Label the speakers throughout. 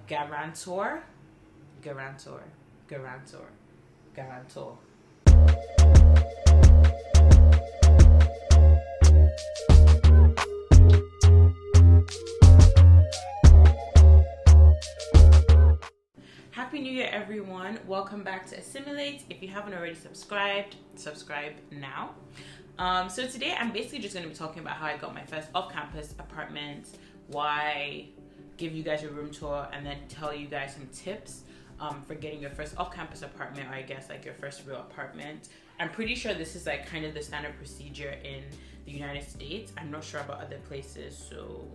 Speaker 1: Guarantor. Guarantor. Guarantor. Guarantor. Happy New Year, everyone. Welcome back to Assimilate. If you haven't already subscribed, subscribe now. So today I'm basically just going to be talking about how I got my first off-campus apartment, why, give you guys a room tour, and then tell you guys some tips for getting your first off-campus apartment, or I guess like your first real apartment. I'm pretty sure this is like kind of the standard procedure in the United States. I'm not sure about other places, so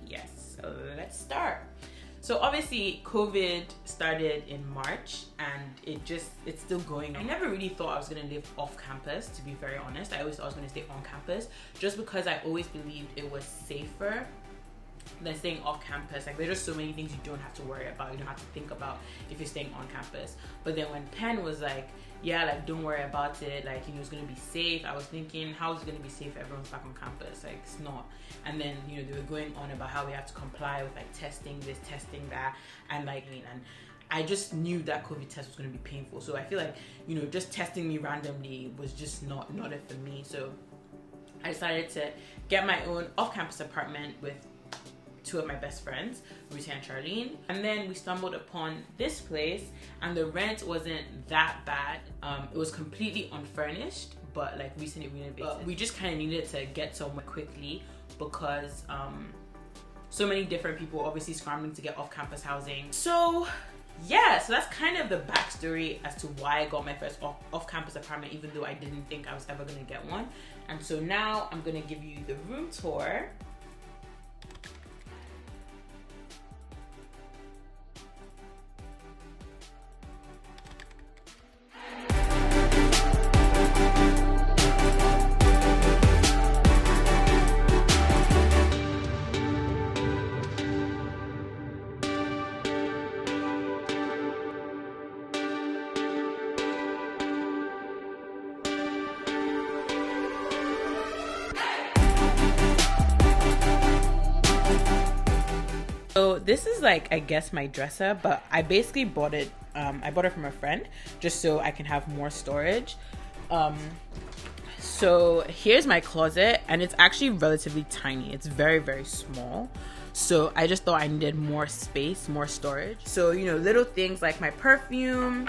Speaker 1: yes, so let's start. So obviously COVID started in March and it's still going on. I never really thought I was gonna live off campus, to be very honest. I always thought I was gonna stay on campus just because I always believed it was safer than staying off campus. Like there's just so many things you don't have to worry about, you don't have to think about if you're staying on campus. But then when Penn was like, yeah, like don't worry about it, like, you know, it's gonna be safe, I was thinking, how is it gonna be safe if everyone's back on campus? Like it's not. And then, you know, they were going on about how we have to comply with like testing this, testing that, and like, and I just knew that COVID test was gonna be painful. So I feel like, you know, just testing me randomly was just not it for me. So I decided to get my own off-campus apartment with two of my best friends, Ruthie and Charlene. And then we stumbled upon this place and the rent wasn't that bad. It was completely unfurnished, but like recently renovated. We just kind of needed to get somewhere quickly because so many different people obviously scrambling to get off-campus housing. So yeah, so that's kind of the backstory as to why I got my first off-campus apartment, even though I didn't think I was ever gonna get one. And so now I'm gonna give you the room tour. So this is like, I guess, my dresser, but I basically bought it, I bought it from a friend just so I can have more storage. So here's my closet and it's actually relatively tiny. It's very, very small. So I just thought I needed more space, more storage. So, you know, little things like my perfume,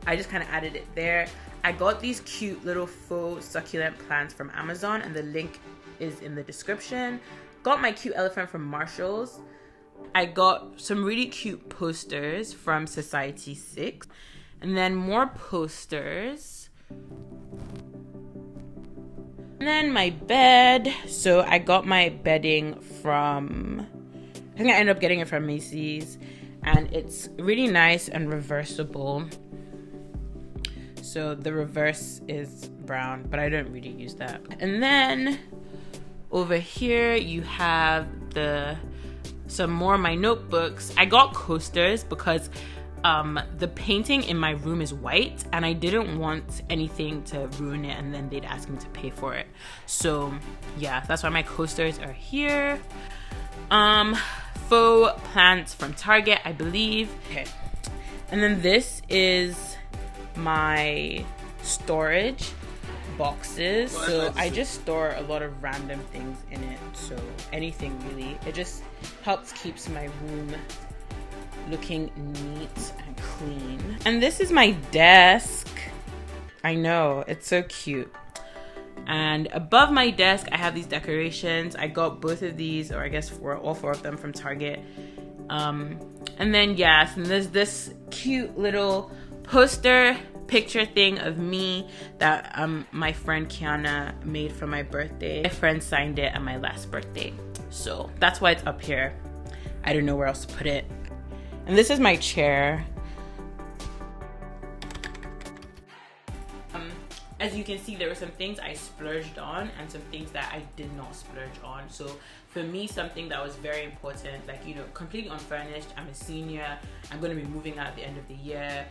Speaker 1: I just kind of added it there. I got these cute little faux succulent plants from Amazon and the link is in the description. Got my cute elephant from Marshall's. I got some really cute posters from Society 6 and then more posters. And then my bed. So I got my bedding from, I think I ended up getting it from Macy's, and it's really nice and reversible. So the reverse is brown, but I don't really use that. And then over here you have some more of my notebooks. I got coasters because the painting in my room is white and I didn't want anything to ruin it and then they'd ask me to pay for it. So yeah, that's why my coasters are here. Faux plants from Target, I believe. Okay. And then this is my storage boxes. So I just store a lot of random things in it, so anything really. It just helps keeps my room looking neat and clean. And this is my desk. I know, it's so cute. And above my desk I have these decorations. I got both of these, or I guess all four of them, from Target. And then yes, and there's this cute little poster picture thing of me that my friend Kiana made for my birthday. My friend signed it at my last birthday, so that's why it's up here. I don't know where else to put it. And this is my chair. As you can see, there were some things I splurged on and some things that I did not splurge on. So for me, something that was very important, like, you know, completely unfurnished. I'm a senior. I'm going to be moving out at the end of the year.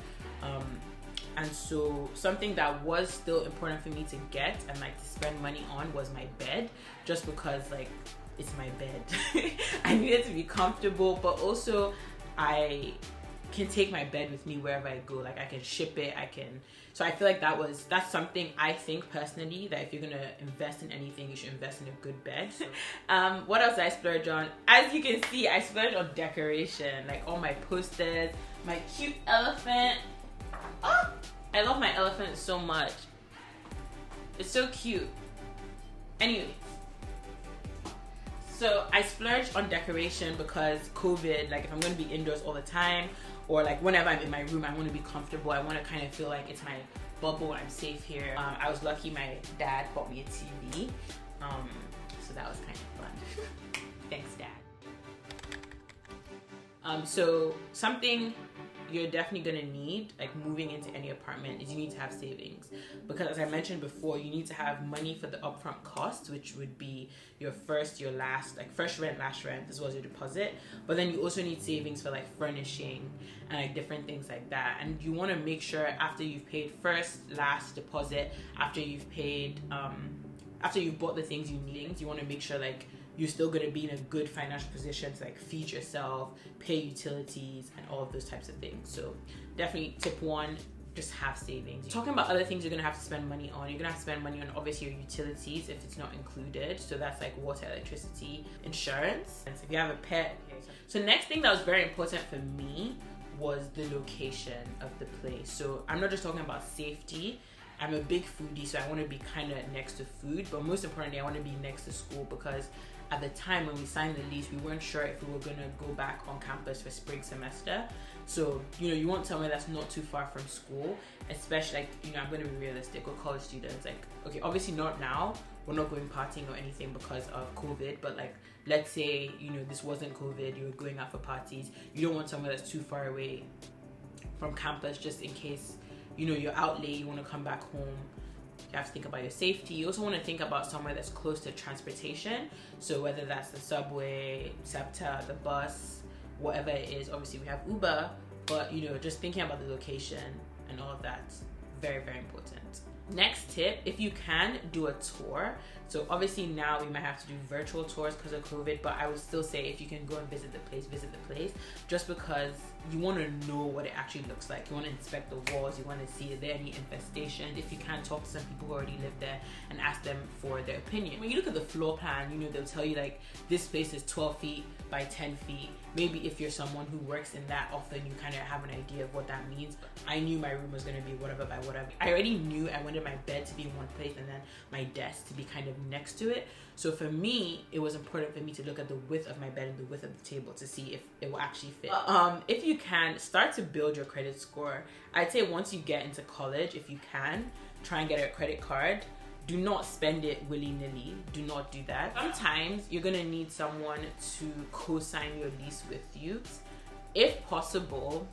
Speaker 1: And so something that was still important for me to get and like to spend money on was my bed, just because like it's my bed. I need it to be comfortable, but also I can take my bed with me wherever I go. Like I can ship it, so I feel like that's something I think personally, that if you're gonna invest in anything, you should invest in a good bed. What else did I splurge on? As you can see, I splurged on decoration, like all my posters, my cute elephant. Oh, I love my elephant so much. It's so cute. Anyway, so I splurged on decoration because COVID, like if I'm going to be indoors all the time, or like whenever I'm in my room, I want to be comfortable. I want to kind of feel like it's my bubble, I'm safe here. I was lucky my dad bought me a TV. So that was kind of fun. Thanks, Dad. So something you're definitely gonna need, like moving into any apartment, is you need to have savings, because as I mentioned before, you need to have money for the upfront costs, which would be your first, your last, like first rent, last rent, as well as your deposit. But then you also need savings for like furnishing and like different things like that. And you want to make sure after you've paid first, last, deposit, after you've paid after you've bought the things you need, you want to make sure like you're still going to be in a good financial position to like feed yourself, pay utilities, and all of those types of things. So definitely tip one, just have savings. Talking about other things you're going to have to spend money on, you're going to have to spend money on obviously your utilities if it's not included. So that's like water, electricity, insurance, and if you have a pet. So next thing that was very important for me was the location of the place. So I'm not just talking about safety. I'm a big foodie, so I want to be kind of next to food, but most importantly, I want to be next to school, because at the time when we signed the lease, we weren't sure if we were going to go back on campus for spring semester. So, you want somewhere that's not too far from school, especially like, I'm going to be realistic with college students. Like, okay, obviously not now, we're not going partying or anything because of COVID, but like, let's say, this wasn't COVID, you were going out for parties, you don't want somewhere that's too far away from campus, just in case you're out late, you want to come back home. You have to think about your safety. You also want to think about somewhere that's close to transportation. So whether that's the subway, SEPTA, the bus, whatever it is. Obviously we have Uber, but just thinking about the location and all of that, very, very important. Next tip, if you can, do a tour. So obviously now we might have to do virtual tours because of COVID, but I would still say if you can go and visit the place, just because you want to know what it actually looks like. You want to inspect the walls, you want to see, is there any infestation? If you can, talk to some people who already live there and ask them for their opinion. When you look at the floor plan, they'll tell you like this space is 12 feet by 10 feet. Maybe if you're someone who works in that often, you kind of have an idea of what that means. I knew my room was going to be whatever by whatever. I already knew I wanted my bed to be in one place and then my desk to be kind of next to it. So for me, it was important for me to look at the width of my bed and the width of the table to see if it will actually fit. If you can, start to build your credit score. I'd say once you get into college, if you can, try and get a credit card. Do not spend it willy-nilly. Do not do that. Sometimes you're gonna need someone to co-sign your lease with you. If possible,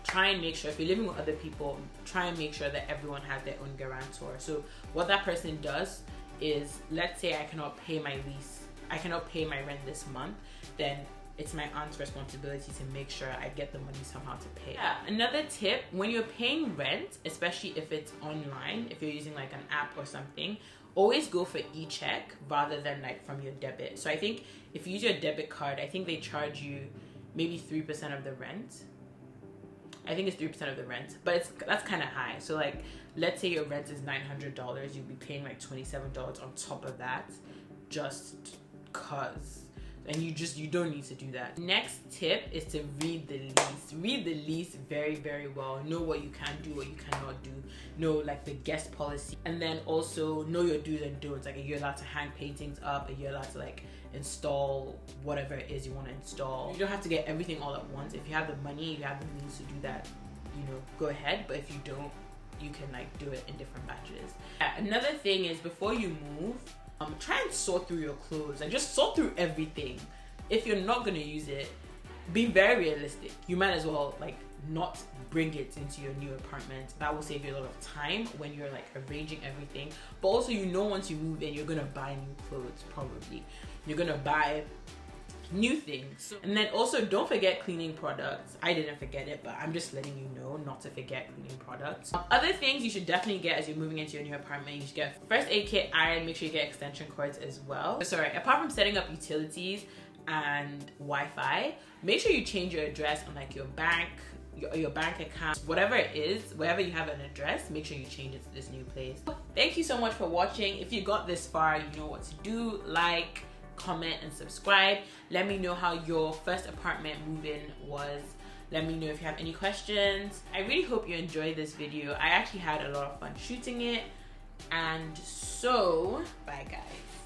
Speaker 1: try and make sure, if you're living with other people, try and make sure that everyone has their own guarantor. So what that person does is, let's say I cannot pay my lease, I cannot pay my rent this month, then it's my aunt's responsibility to make sure I get the money somehow to pay. Yeah. Another tip, when you're paying rent, especially if it's online, if you're using like an app or something, always go for e-check rather than like from your debit. So I think if you use your debit card, I think they charge you maybe 3% of the rent. I think it's 3% of the rent, but that's kind of high. So like, let's say your rent is $900, you'll be paying like $27 on top of that, just cause. And you don't need to do that. Next tip is to read the lease. Read the lease very, very well. Know what you can do, what you cannot do. Know like the guest policy. And then also know your do's and don'ts. Like, are you allowed to hang paintings up? Are you allowed to like install whatever it is you want to install? You don't have to get everything all at once. If you have the money, you have the means to do that, go ahead. But if you don't, you can like do it in different batches. Another thing is, before you move, try and sort through your clothes and just sort through everything. If you're not going to use it, be very realistic. You might as well like not bring it into your new apartment. That will save you a lot of time when you're like arranging everything. But also, once you move in, you're going to buy new clothes. Probably you're going to buy new things. And then also don't forget cleaning products. I didn't forget it, but I'm just letting you know not to forget cleaning products. Other things you should definitely get as you're moving into your new apartment, you should get first aid kit, iron, make sure you get extension cords as well. Sorry, apart from setting up utilities and Wi-Fi, make sure you change your address on like your bank, your bank account, whatever it is, wherever you have an address, make sure you change it to this new place. Thank you so much for watching. If you got this far, you know what to do. Like, comment, and subscribe. Let me know how your first apartment move-in was. Let me know if you have any questions. I really hope you enjoyed this video. I actually had a lot of fun shooting it. And so, bye guys.